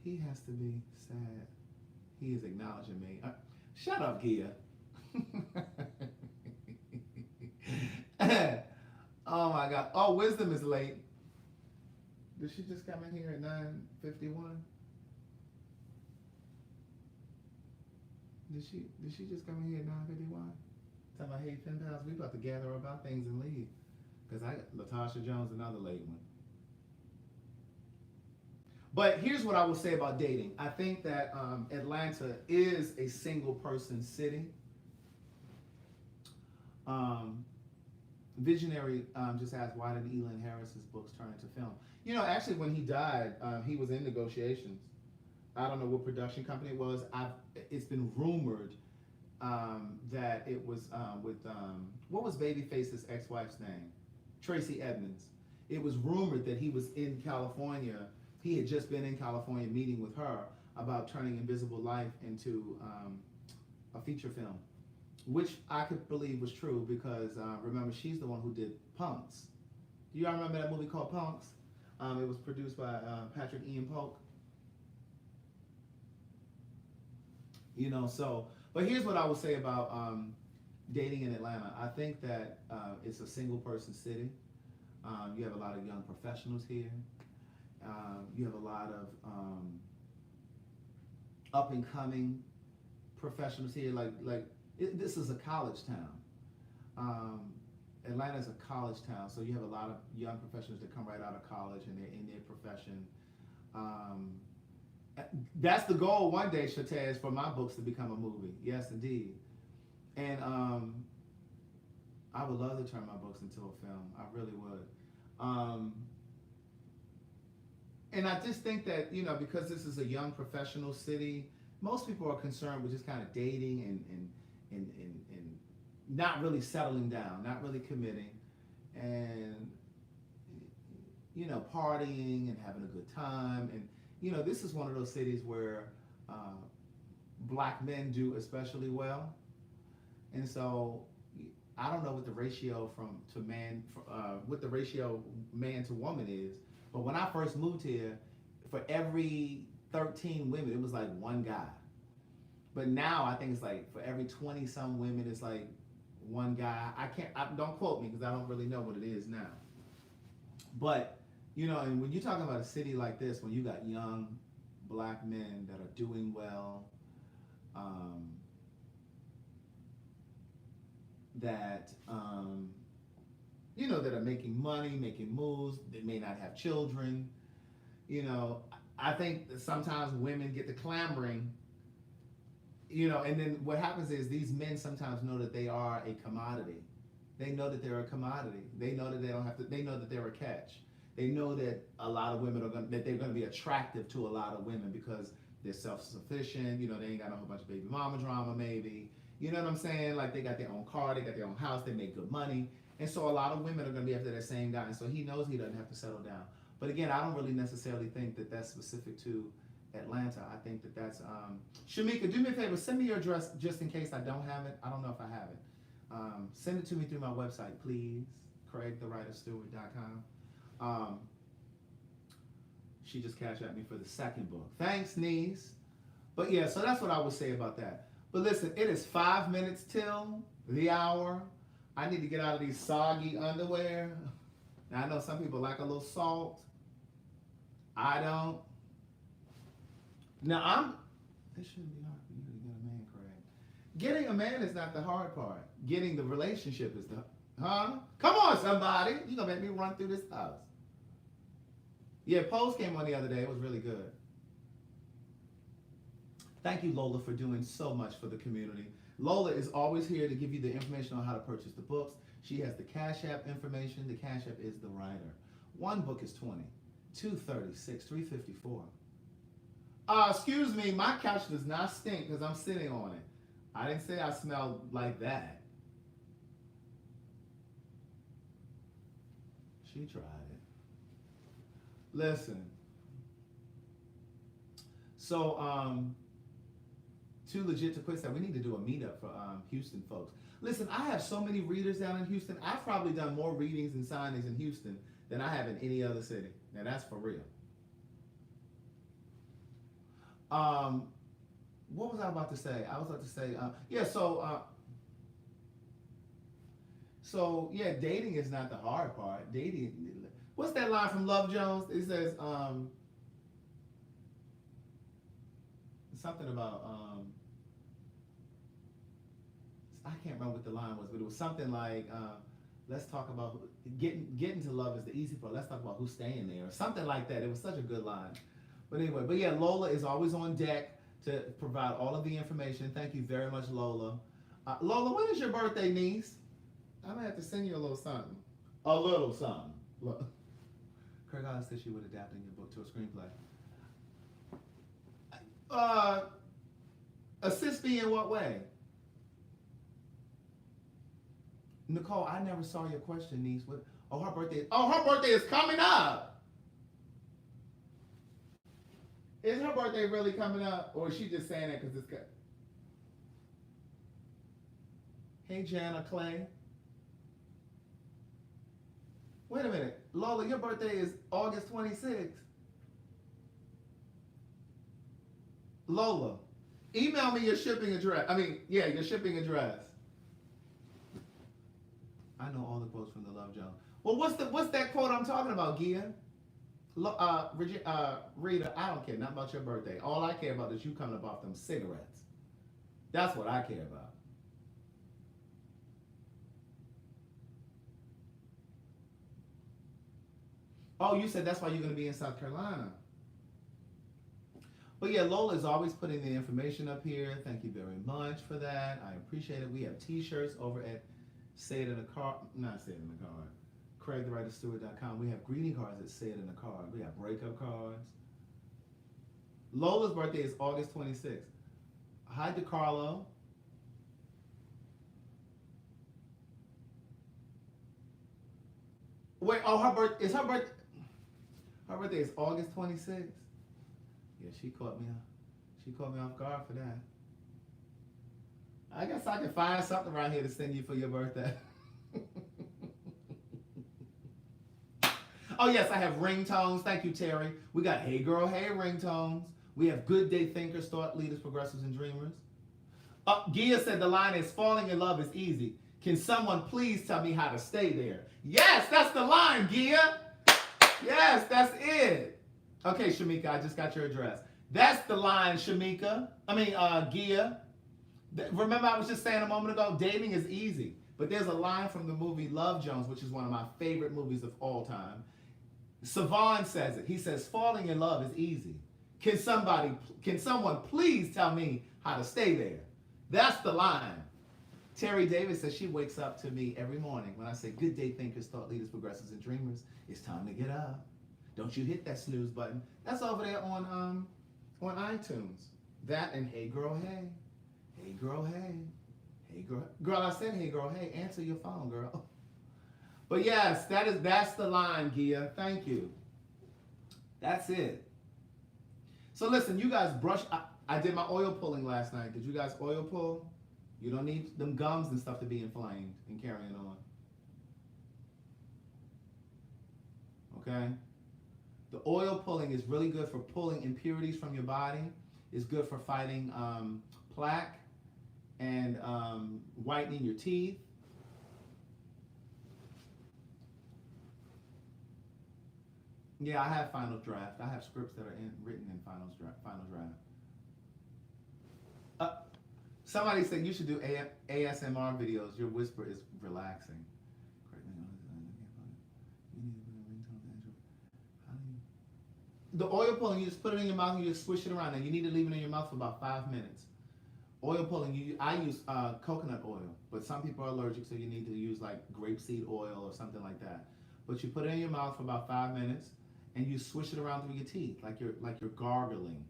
S3: He has to be sad. He is acknowledging me. Shut up, Gia. Oh my God. Oh, Wisdom is late. Did she just come in here at 9:51? Did she just come in here at 9:51? Talking about, hey, pen pals, we about to gather about things and leave. Because I got Latasha Jones, another late one. But here's what I will say about dating. I think that Atlanta is a single person city. Visionary just asked, why didn't Elin Harris's books turn into film? You know, actually, when he died, he was in negotiations. I don't know what production company it was. It's been rumored that it was with, what was Babyface's ex-wife's name? Tracy Edmonds. It was rumored that he was in California. He had just been in California meeting with her about turning Invisible Life into a feature film, which I could believe was true because remember, she's the one who did Punks. Do y'all remember that movie called Punks? It was produced by Patrick Ian Polk. You know, so, but here's what I would say about dating in Atlanta. I think that it's a single person city. You have a lot of young professionals here. You have a lot of up and coming professionals here. This is a college town. Atlanta is a college town, so you have a lot of young professionals that come right out of college and they're in their profession. That's the goal one day, Shataz, for my books to become a movie. Yes, indeed. And I would love to turn my books into a film. I really would. And I just think that, you know, because this is a young professional city, most people are concerned with just kind of dating and not really settling down, not really committing, and, you know, partying and having a good time. And, you know, this is one of those cities where black men do especially well. And so I don't know what the ratio what the ratio man to woman is. But when I first moved here, for every 13 women, it was like one guy. But now I think it's like for every 20 some women, it's like one guy. Don't quote me because I don't really know what it is now. But, you know, and when you're talking about a city like this, when you got young black men that are doing well, you know, that are making money, making moves, they may not have children. You know, I think that sometimes women get the clamoring, you know, and then what happens is these men sometimes know that they are a commodity. They know that they're a commodity. They know that they know that they're a catch. They know that a lot of women that they're going to be attractive to a lot of women because they're self-sufficient. You know, they ain't got a whole bunch of baby mama drama maybe. You know what I'm saying? Like they got their own car, they got their own house, they make good money. And so a lot of women are going to be after that same guy. And so he knows he doesn't have to settle down. But again, I don't really necessarily think that that's specific to Atlanta. I think that that's, Shamika, do me a favor, send me your address just in case I don't have it. I don't know if I have it. Send it to me through my website, please. CraigTheWriterStewart.com. She just cashed at me for the second book. Thanks, niece. But yeah, so that's what I would say about that. But listen, it is 5 minutes till the hour. I need to get out of these soggy underwear. Now I know some people like a little salt. I don't. Now this shouldn't be hard for you to get a man, Craig. Getting a man is not the hard part. Getting the relationship is the, huh? Come on, somebody. You're going to make me run through this house. Yeah, Pose came on the other day. It was really good. Thank you, Lola, for doing so much for the community. Lola is always here to give you the information on how to purchase the books. She has the Cash App information. The Cash App is TheWriter. One book is $20, 236, 354. Excuse me, my couch does not stink because I'm sitting on it. I didn't say I smelled like that. She tried it. Listen. So, Too Legit to Quit said we need to do a meetup for Houston folks. Listen, I have so many readers down in Houston. I've probably done more readings and signings in Houston than I have in any other city. Now that's for real. What was I about to say? I was about to say, so yeah, dating is not the hard part. Dating, what's that line from Love Jones? It says, something about, I can't remember what the line was, but it was something like, let's talk about, getting to love is the easy part. Let's talk about who's staying there, or something like that. It was such a good line. But anyway, but yeah, Lola is always on deck to provide all of the information. Thank you very much, Lola. Lola, when is your birthday, niece? I'm gonna have to send you a little something. A little something. Look. Craig Hollis said she would adapt in your book to a screenplay. Assist me in what way? Nicole, I never saw your question, niece. What? Her birthday is coming up. Is her birthday really coming up, or is she just saying that because it's good? Hey, Jana Clay. Wait a minute. Lola, your birthday is August 26th. Lola, email me your shipping address. Your shipping address. I know all the quotes from the Love Jones. Well, what's that quote I'm talking about, Gia? Rita, I don't care nothing about your birthday. All I care about is you coming up off them cigarettes. That's what I care about. Oh, you said that's why you're going to be in South Carolina. But yeah, Lola is always putting the information up here. Thank you very much for that. I appreciate it. We have t-shirts over at CraiGTheWriterStewart.com. We have greeting cards that say it in the card. We have breakup cards. Lola's birthday is August 26th. Hi, DeCarlo. Wait, her birthday is August 26th. Yeah, she caught me off guard for that. I guess I can find something around here to send you for your birthday. Oh yes, I have ringtones. Thank you, Terry. We got Hey Girl Hey ringtones. We have Good Day Thinkers, Thought Leaders, Progressives, and Dreamers. Gia said the line is falling in love is easy. Can someone please tell me how to stay there? Yes, that's the line, Gia. Yes, that's it. Okay, Shamika, I just got your address. That's the line, Gia. Remember I was just saying a moment ago, dating is easy. But there's a line from the movie Love Jones, which is one of my favorite movies of all time. Savon says it. He says, falling in love is easy. Can someone please tell me how to stay there? That's the line. Terry Davis says she wakes up to me every morning when I say, good day thinkers, thought leaders, progressives, and dreamers. It's time to get up. Don't you hit that snooze button. That's over there on iTunes. That and Hey Girl Hey. Hey Girl Hey. Hey girl. Girl, I said hey girl, hey, answer your phone, girl. But yes, that's the line, Gia. Thank you. That's it. So listen, you guys I did my oil pulling last night. Did you guys oil pull? You don't need them gums and stuff to be inflamed and carrying on. Okay? The oil pulling is really good for pulling impurities from your body. It's good for fighting plaque and whitening your teeth. Yeah, I have Final Draft. I have scripts that are written in Final Draft. Somebody said you should do ASMR videos. Your whisper is relaxing. The oil pulling, you just put it in your mouth and you just swish it around. And you need to leave it in your mouth for about 5 minutes. Oil pulling, I use coconut oil, but some people are allergic, so you need to use like grapeseed oil or something like that. But you put it in your mouth for about 5 minutes, and you swish it around through your teeth, like you're gargling.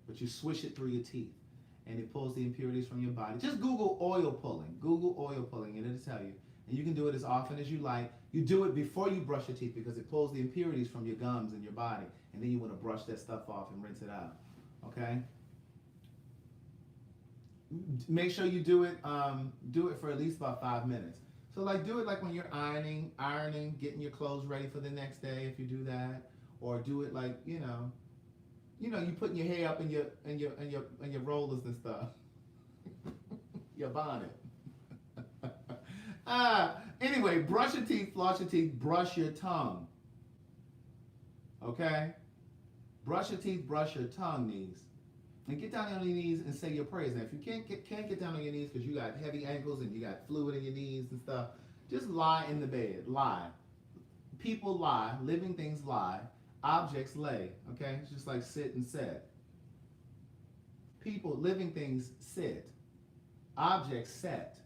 S3: But you swish it through your teeth, and it pulls the impurities from your body. Just Google oil pulling. Google oil pulling, and it'll tell you. And you can do it as often as you like. You do it before you brush your teeth because it pulls the impurities from your gums and your body. And then you want to brush that stuff off and rinse it out. Okay? Make sure you do it for at least about 5 minutes. So like do it like when you're ironing, getting your clothes ready for the next day if you do that. Or do it like, you putting your hair up in your rollers and stuff. Your bonnet. Anyway, brush your teeth, floss your teeth, brush your tongue. Okay? Brush your teeth, brush your tongue, knees. And get down on your knees and say your prayers. Now, if you can't get down on your knees because you got heavy ankles and you got fluid in your knees and stuff, just lie in the bed. Lie. People lie. Living things lie. Objects lay. Okay? It's just like sit and set. People, living things sit. Objects set.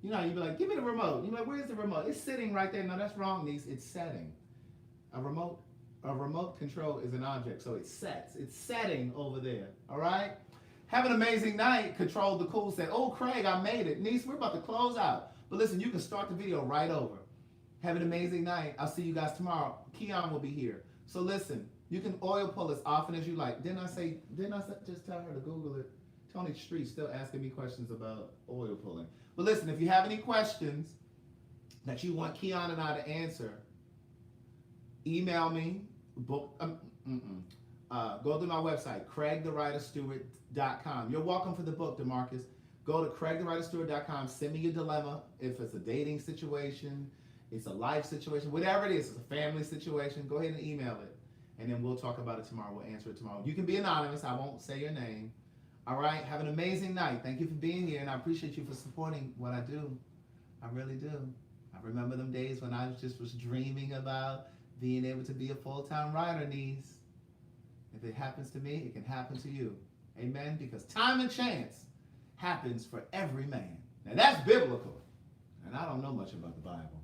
S3: You'd be like, give me the remote. You're like, where's the remote? It's sitting right there. No, that's wrong, niece. It's setting. A remote control is an object, so it sets. It's setting over there. All right? Have an amazing night. Control the Cool said, oh, Craig, I made it. Niece, we're about to close out. But listen, you can start the video right over. Have an amazing night. I'll see you guys tomorrow. Keon will be here. So listen, you can oil pull as often as you like. Didn't I just tell her to Google it? Tony Street still asking me questions about oil pulling. But listen, if you have any questions that you want Keon and I to answer, email me. Go to my website, CraigTheWriterStewart.com. You're welcome for the book, DeMarcus. Go to CraigTheWriterStewart.com. Send me your dilemma. If it's a dating situation, it's a life situation, whatever it is, it's a family situation, go ahead and email it. And then we'll talk about it tomorrow. We'll answer it tomorrow. You can be anonymous. I won't say your name. All right? Have an amazing night. Thank you for being here, and I appreciate you for supporting what I do. I really do. I remember them days when I was dreaming about being able to be a full-time writer, niece. If it happens to me, it can happen to you. Amen? Because time and chance happens for every man. Now, that's biblical, and I don't know much about the Bible.